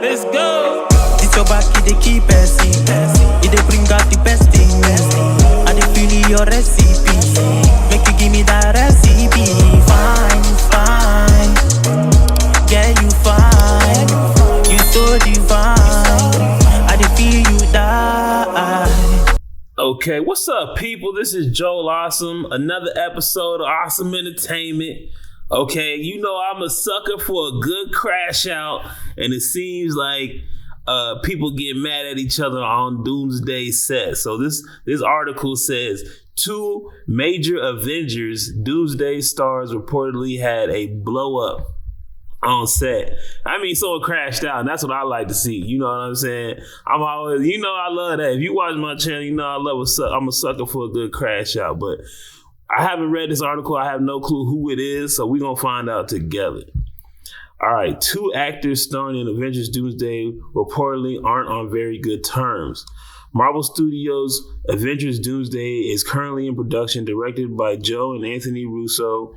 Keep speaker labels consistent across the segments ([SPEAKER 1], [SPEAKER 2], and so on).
[SPEAKER 1] Let's go.
[SPEAKER 2] It's your back, it dey keep passing. It dey bring out the best thing. I dey feel your recipe. Make you give me that recipe. Fine, fine. Yeah, you fine. You so divine. I dey feel you die.
[SPEAKER 1] Okay, what's up, people? This is Joel Awesome. Another episode of Awesome Entertainment. Okay, you know I'm a sucker for a good crash out, and it seems like people get mad at each other on Doomsday Set. So this article says 2 major Avengers Doomsday stars reportedly had a blow up on set. I mean, someone crashed out, and that's what I like to see. You know what I'm saying? I'm always, I love that. If you watch my channel, I'm a sucker for a good crash out. But I haven't read this article. I have no clue who it is, so we're going to find out together. All right, 2 actors starring in Avengers Doomsday reportedly aren't on very good terms. Marvel Studios' Avengers Doomsday is currently in production, directed by Joe and Anthony Russo,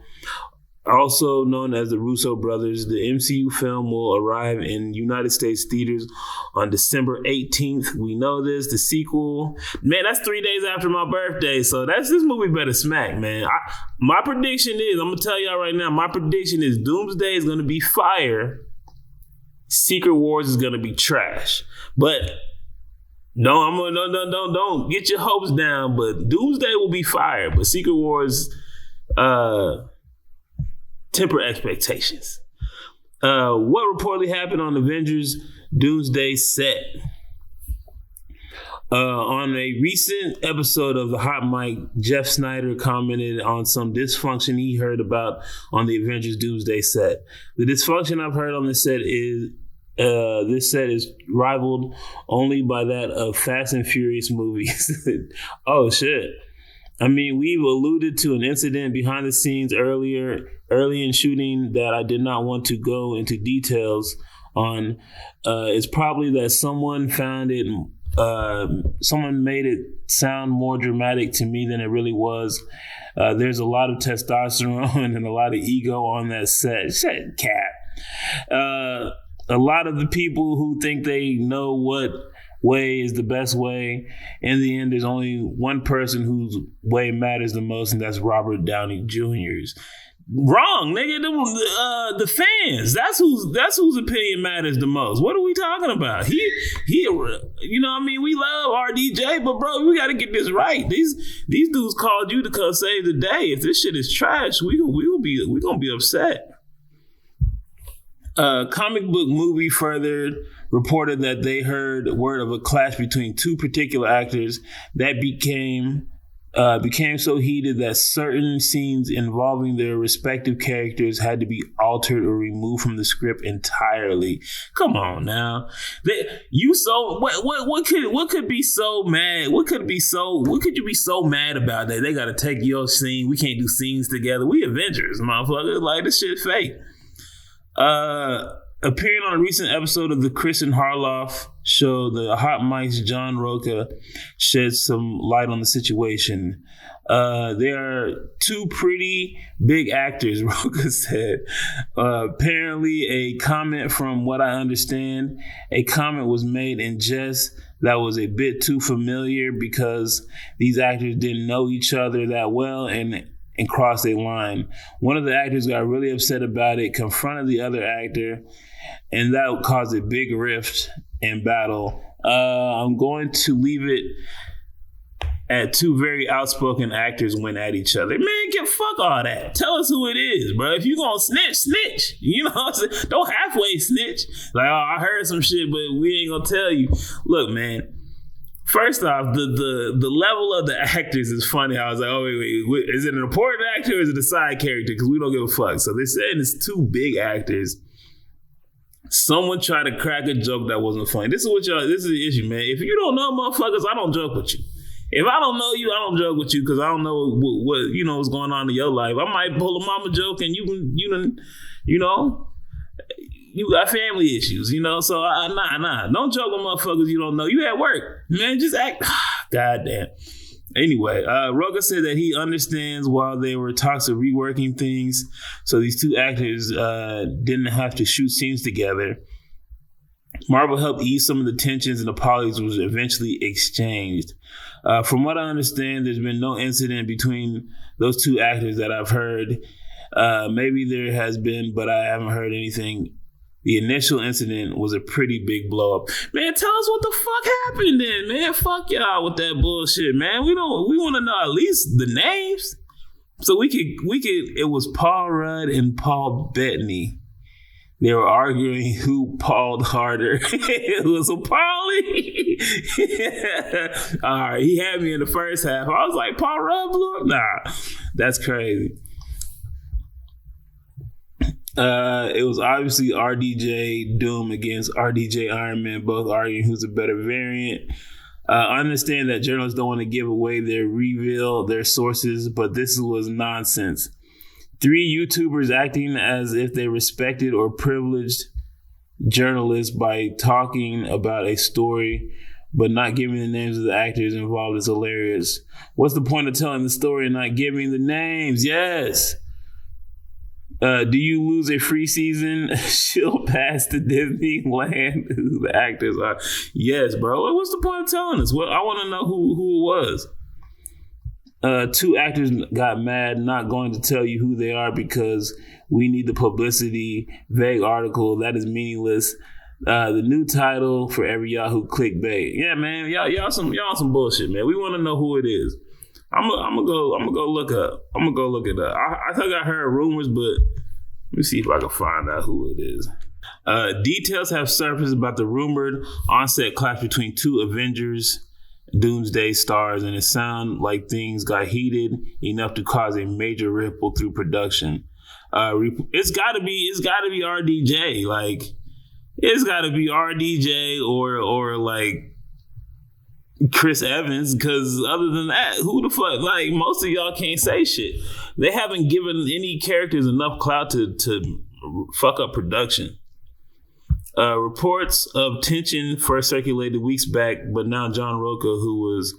[SPEAKER 1] also known as the Russo brothers. The MCU film will arrive in United States theaters on December 18th. We know this. The sequel, man, that's 3 days after my birthday, so this movie better smack, man. My prediction is, I'm gonna tell y'all right now, my prediction is Doomsday is gonna be fire. Secret Wars is gonna be trash. But don't get your hopes down. But Doomsday will be fire. But Secret Wars, temper expectations. What reportedly happened on Avengers Doomsday Set? On a recent episode of The Hot Mic, Jeff Snyder commented on some dysfunction he heard about on the Avengers Doomsday Set. The dysfunction I've heard on this set is rivaled only by that of Fast and Furious movies. Oh, shit. I mean, we've alluded to an incident behind the scenes early in shooting that I did not want to go into details on. It's probably that someone made it sound more dramatic to me than it really was. There's a lot of testosterone and a lot of ego on that set. Shut cap. A lot of the people who think they know what way is the best way, in the end, there's only one person whose way matters the most, and that's Robert Downey Jr.'s. Wrong, nigga. The fans. That's whose opinion matters the most. What are we talking about? He. We love RDJ, but bro, we got to get this right. These dudes called you to come save the day. If this shit is trash, we gonna be upset. Comic Book Movie further reported that they heard word of a clash between 2 particular actors that became so heated that certain scenes involving their respective characters had to be altered or removed from the script entirely. Come on now, what could be so mad? What could you be so mad about that they got to take your scene? We can't do scenes together. We Avengers, motherfucker. Like, this shit fake. Appearing on a recent episode of the Kristen Harloff show, the Hot Mic's John Roca shed some light on the situation. There are 2 pretty big actors, Roca said. Apparently, a comment, from what I understand, a comment was made in jest that was a bit too familiar because these actors didn't know each other that well and crossed a line. One of the actors got really upset about it, confronted the other actor, and that caused a big rift and battle. I'm going to leave it at 2 very outspoken actors went at each other. Man, fuck all that. Tell us who it is, bro. If you gonna snitch. You know what I'm saying? Don't halfway snitch. Like, I heard some shit, but we ain't gonna tell you. Look, man. First off, the level of the actors is funny. I was like, oh, wait, is it an important actor or is it a side character? Because we don't give a fuck. So they're saying it's 2 big actors. Someone tried to crack a joke that wasn't funny. This is the issue, man. If you don't know motherfuckers, I don't joke with you. If I don't know you, I don't joke with you because I don't know what's going on in your life. I might pull a mama joke and you got family issues, so nah. Don't joke with motherfuckers you don't know. You at work, man, just act. Goddamn. Anyway, Roca said that he understands while they were talks of reworking things, so these 2 actors didn't have to shoot scenes together. Marvel helped ease some of the tensions and apologies was eventually exchanged. From what I understand, there's been no incident between those two actors that I've heard. Maybe there has been, but I haven't heard anything. The initial incident was a pretty big blow up. Man, tell us what the fuck happened then, man. Fuck y'all with that bullshit, man. We want to know at least the names. So we could. It was Paul Rudd and Paul Bettany. They were arguing who pawed harder. It was a Paulie. All right, he had me in the first half. I was like, Paul Rudd blew up? Nah, that's crazy. It was obviously RDJ Doom against RDJ Iron Man, both arguing who's a better variant. I understand that journalists don't want to give away their sources, but this was nonsense. 3 YouTubers acting as if they respected or privileged journalists by talking about a story but not giving the names of the actors involved is hilarious. What's the point of telling the story and not giving the names? Yes. Do you lose a free season? She'll pass to Disneyland who the actors are. Yes, bro. What's the point of telling us? Well, I want to know who it was. 2 actors got mad, not going to tell you who they are because we need the publicity. Vague article, that is meaningless. The new title for every Yahoo clickbait. Yeah, man, y'all some bullshit, man. We want to know who it is. I'm gonna go look up. I'm gonna go look it up. I think I heard rumors, but let me see if I can find out who it is. Details have surfaced about the rumored on-set clash between 2 Avengers Doomsday stars, and it sounded like things got heated enough to cause a major ripple through production. It's gotta be RDJ. Like, it's gotta be RDJ or like Chris Evans, because other than that, who the fuck? Like, most of y'all can't say shit. They haven't given any characters enough clout to fuck up production. Reports of tension first circulated weeks back, but now John Roca, who was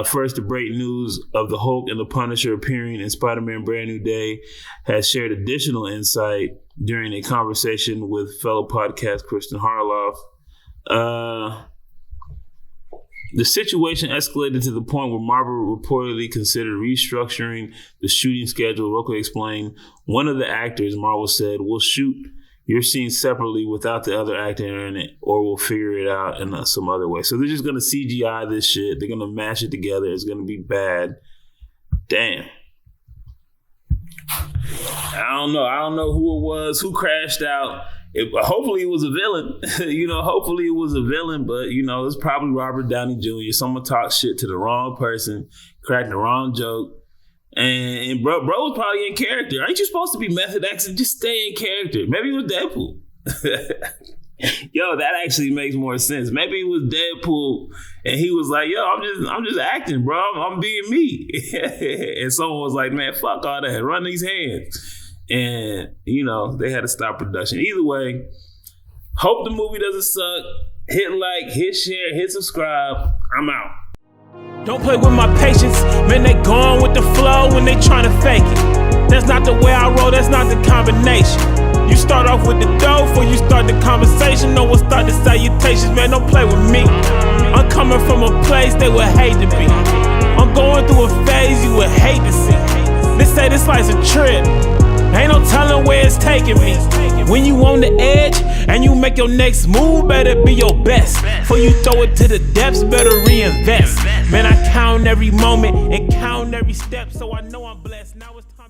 [SPEAKER 1] first to break news of the Hulk and the Punisher appearing in Spider-Man Brand New Day, has shared additional insight during a conversation with fellow podcast Christian Harloff. The situation escalated to the point where Marvel reportedly considered restructuring the shooting schedule. Roca explained, one of the actors, Marvel said, will shoot your scene separately without the other actor in it, or we'll figure it out in some other way. So they're just going to CGI this shit. They're going to mash it together. It's going to be bad. Damn. I don't know who it was, who crashed out. Hopefully it was a villain. Hopefully it was a villain, but, it's probably Robert Downey Jr. Someone talked shit to the wrong person, cracked the wrong joke. And bro was probably in character. Ain't you supposed to be method acting? Just stay in character. Maybe it was Deadpool. Yo, that actually makes more sense. Maybe it was Deadpool, and he was like, "Yo, I'm just acting, bro. I'm being me." And someone was like, "Man, fuck all that. Run these hands." And they had to stop production. Either way, hope the movie doesn't suck. Hit like, hit share, hit subscribe. I'm out.
[SPEAKER 3] Don't play with my patience, man, they gone with the flow when they tryna fake it. That's not the way I roll, that's not the combination. You start off with the dough before you start the conversation. No one start the salutations, man, don't play with me. I'm coming from a place they would hate to be. I'm going through a phase you would hate to see. They say this life's a trip, ain't no telling where it's taking me. When you on the edge and you make your next move, better be your best. Before you throw it to the depths, better reinvest. Man, I count every moment and count every step, so I know I'm blessed. Now it's time.